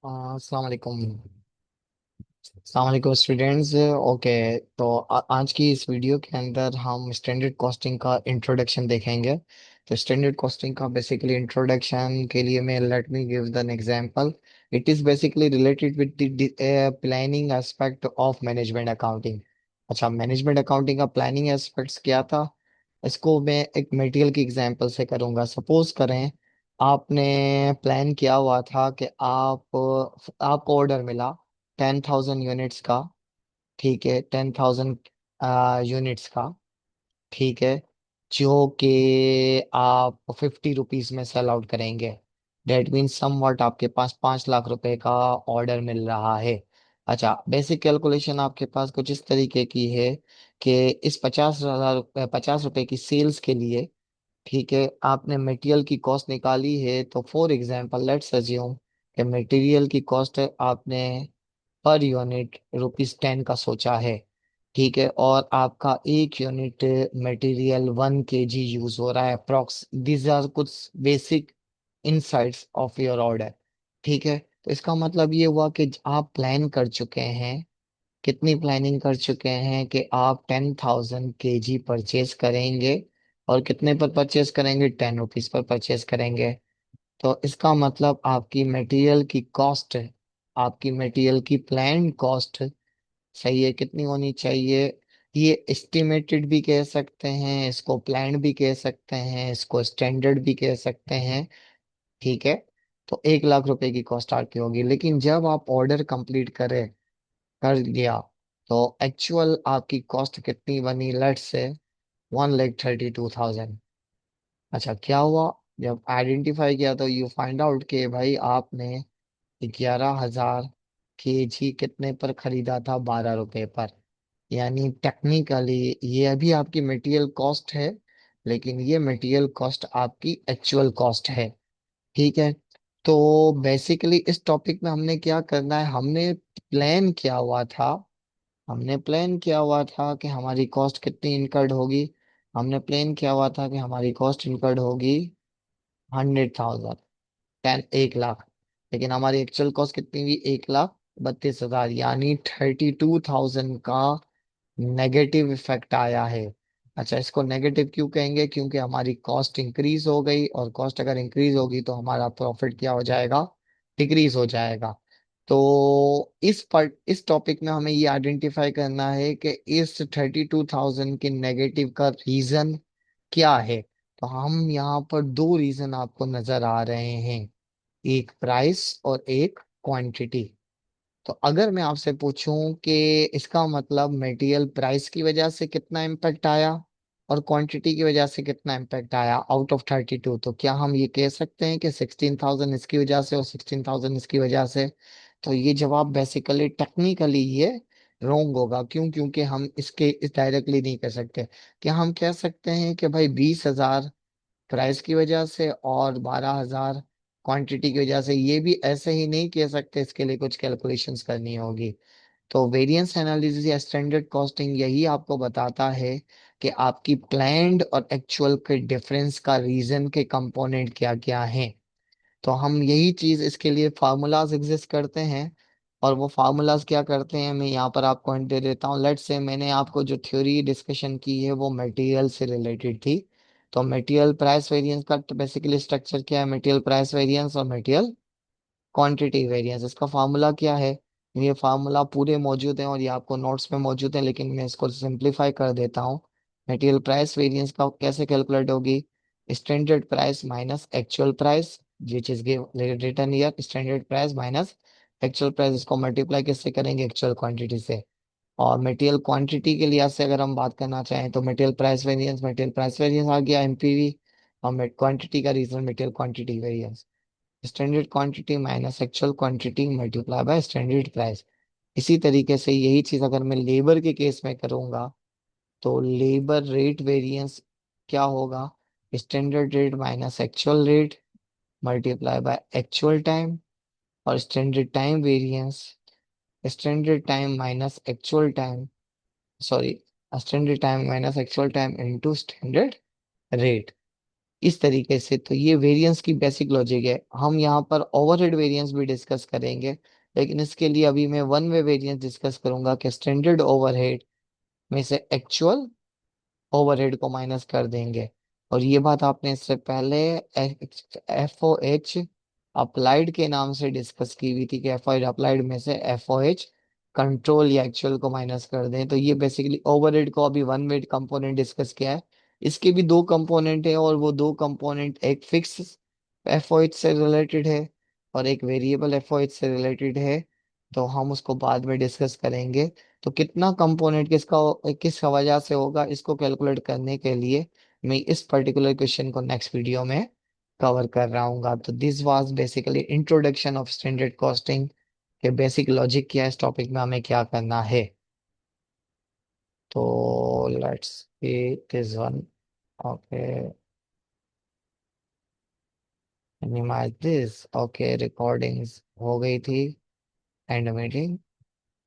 अस्सलाम वालेकुम। अस्सलाम वालेकुम स्टूडेंट्स। ओके, तो आज की इस वीडियो के अंदर हम स्टैंडर्ड कॉस्टिंग का इंट्रोडक्शन देखेंगे। तो स्टैंडर्ड कॉस्टिंग का बेसिकली इंट्रोडक्शन के लिए मैं let me give an example. It is basically related with the planning aspect of management accounting. अच्छा, मैनेजमेंट अकाउंटिंग का प्लानिंग एस्पेक्ट्स क्या था, इसको मैं एक मटेरियल की एग्जांपल से करूंगा। सपोज करें आपने प्लान किया हुआ था कि आपको ऑर्डर मिला 10,000 यूनिट्स का। ठीक है, 10,000 यूनिट्स का। ठीक है, जो कि आप 50 रुपीज में सेल आउट करेंगे। डेट मीन्स समवट आपके पास 5 लाख रुपए का ऑर्डर मिल रहा है। अच्छा, बेसिक कैलकुलेशन आपके पास कुछ इस तरीके की है कि इस 50,000 50 रुपए की सेल्स के लिए, ठीक है, आपने मटेरियल की कॉस्ट निकाली है। तो फॉर एग्जांपल लेट्स अज्यूम कि मटेरियल की कॉस्ट आपने पर यूनिट रुपीज 10 का सोचा है। ठीक है, और आपका एक यूनिट मटेरियल 1 kg यूज हो रहा है अप्रोक्स। दीज आर कुछ basic insights of your order. ठीक है, तो इसका मतलब ये हुआ कि आप प्लान कर चुके हैं। कितनी प्लानिंग कर चुके हैं कि आप 10,000 kg परचेज करेंगे। और कितने पर परचेज करेंगे? 10 रुपीज पर परचेज करेंगे। तो इसका मतलब आपकी मटेरियल की कॉस्ट, आपकी मटेरियल की प्लान कॉस्ट, सही है, कितनी होनी चाहिए? ये एस्टिमेटेड भी कह सकते हैं, इसको प्लान भी कह सकते हैं, इसको स्टैंडर्ड भी कह सकते हैं। ठीक है, तो 1 लाख रुपए की कॉस्ट आपकी होगी। लेकिन जब आप ऑर्डर कंप्लीट कर लिया, तो एक्चुअल आपकी कॉस्ट कितनी बनी? Let's say 1,32,000। अच्छा, क्या हुआ? जब आइडेंटिफाई किया तो यू फाइंड आउट कि भाई आपने 11,000 kg कितने पर खरीदा था? 12 रुपए पर। यानी टेक्निकली ये अभी आपकी मटेरियल कॉस्ट है, लेकिन ये मटेरियल कॉस्ट आपकी एक्चुअल कॉस्ट है। ठीक है, तो बेसिकली इस टॉपिक में हमने क्या करना है, हमने प्लान किया हुआ था कि हमारी कॉस्ट कितनी इनकर्ड होगी। हमने प्लान किया हुआ था कि हमारी कॉस्ट इनकर्ड होगी 100,000, 1 लाख। लेकिन हमारी एक्चुअल कॉस्ट कितनी हुई? 1,32,000, यानी 32,000 का नेगेटिव इफेक्ट आया है। अच्छा, इसको नेगेटिव क्यों कहेंगे? क्योंकि हमारी कॉस्ट इंक्रीज हो गई, और कॉस्ट अगर इंक्रीज होगी तो हमारा प्रॉफिट क्या हो जाएगा? डिक्रीज हो जाएगा। तो इस टॉपिक में हमें ये आइडेंटिफाई करना है कि इस 32,000 के नेगेटिव का रीजन क्या है। तो हम यहाँ पर दो रीजन आपको नजर आ रहे हैं, एक प्राइस और एक क्वांटिटी। तो अगर मैं आपसे पूछूं कि इसका मतलब मटेरियल प्राइस की वजह से कितना इम्पैक्ट आया और क्वांटिटी की वजह से कितना इम्पैक्ट आया आउट ऑफ 32, तो क्या हम ये कह सकते हैं कि 16,000 इसकी वजह से और 16,000 इसकी वजह से? तो ये जवाब बेसिकली टेक्निकली ये रोंग होगा। क्यों? क्योंकि हम इस डायरेक्टली नहीं कर सकते। क्या हम कह सकते हैं कि भाई 20,000 प्राइस की वजह से और 12,000 क्वांटिटी की वजह से? ये भी ऐसे ही नहीं कह सकते, इसके लिए कुछ कैलकुलेशंस करनी होगी। तो वेरिएंस एनालिसिस या स्टैंडर्ड कॉस्टिंग यही आपको बताता है कि आपकी प्लान्ड और एक्चुअल के डिफरेंस का रीजन के कंपोनेंट क्या क्या हैं। तो हम यही चीज, इसके लिए फार्मूलाज एग्जिस्ट करते हैं। और वो फार्मूलाज क्या करते हैं, मैं यहाँ पर आपको हिंट दे देता हूँ। लेट्स से मैंने आपको जो थ्योरी डिस्कशन की है वो मटेरियल से रिलेटेड थी। तो मटेरियल प्राइस वेरिएंस का बेसिकली स्ट्रक्चर क्या है? मटेरियल प्राइस वेरिएंस और मटेरियल क्वांटिटी वेरिएंस, इसका फार्मूला क्या है? ये फार्मूला पूरे मौजूद हैं और ये आपको नोट्स में मौजूद है, लेकिन मैं इसको सिंप्लीफाई कर देता हूँ। मटेरियल प्राइस वेरिएंस का कैसे कैलकुलेट होगी? Standard price minus actual price, which is return year. Standard price minus actual price, इसको मल्टीप्लाई किससे करेंगे? एक्चुअल क्वांटिटी से। और मटेरियल क्वांटिटी के लिहाज से अगर हम बात करना चाहें तो मटेरियल प्राइस वेरिएंस आ गया एमपीवी। और क्वांटिटी का reason material quantity variance. Standard quantity minus actual quantity multiply by standard price. इसी तरीके से यही चीज अगर मैं लेबर के केस में करूंगा, तो लेबर रेट वेरिएंस क्या होगा? Standard rate minus actual rate multiply by actual time. और standard time variance, standard time minus actual time, sorry, standard time minus actual time into standard rate. इस तरीके से। तो ये वेरिएंस की बेसिक लॉजिक है। हम यहाँ पर ओवरहेड वेरिएंस भी डिस्कस करेंगे, लेकिन इसके लिए अभी मैं वन वे वेरिएंस डिस्कस करूंगा कि स्टैंडर्ड ओवरहेड में से एक्चुअल ओवरहेड को माइनस कर देंगे। और ये बात आपने इससे पहले FOH अप्लाइड के नाम से डिस्कस की हुई थी कि FOH अप्लाइड में से FOH कंट्रोल या एक्चुअल को माइनस कर दें। तो ये बेसिकली ओवरहेड को अभी वन वेट कंपोनेंट डिस्कस किया है। इसके भी दो कंपोनेंट है, और वो दो कंपोनेंट एक फिक्स FOH से रिलेटेड है और एक वेरिएबल FOH से रिलेटेड है। तो हम उसको बाद में डिस्कस करेंगे। तो कितना कंपोनेंट किस वजह से होगा, इसको कैलकुलेट करने के लिए मैं इस पर्टिकुलर क्वेश्चन को नेक्स्ट वीडियो में कवर कर रहा हूँ। तो this was basically introduction of standard costing के बेसिक लॉजिक क्या है, इस टॉपिक में हमें क्या करना है। तो let's this one. Okay, minimize this. Okay, recordings हो गई थी। End meeting.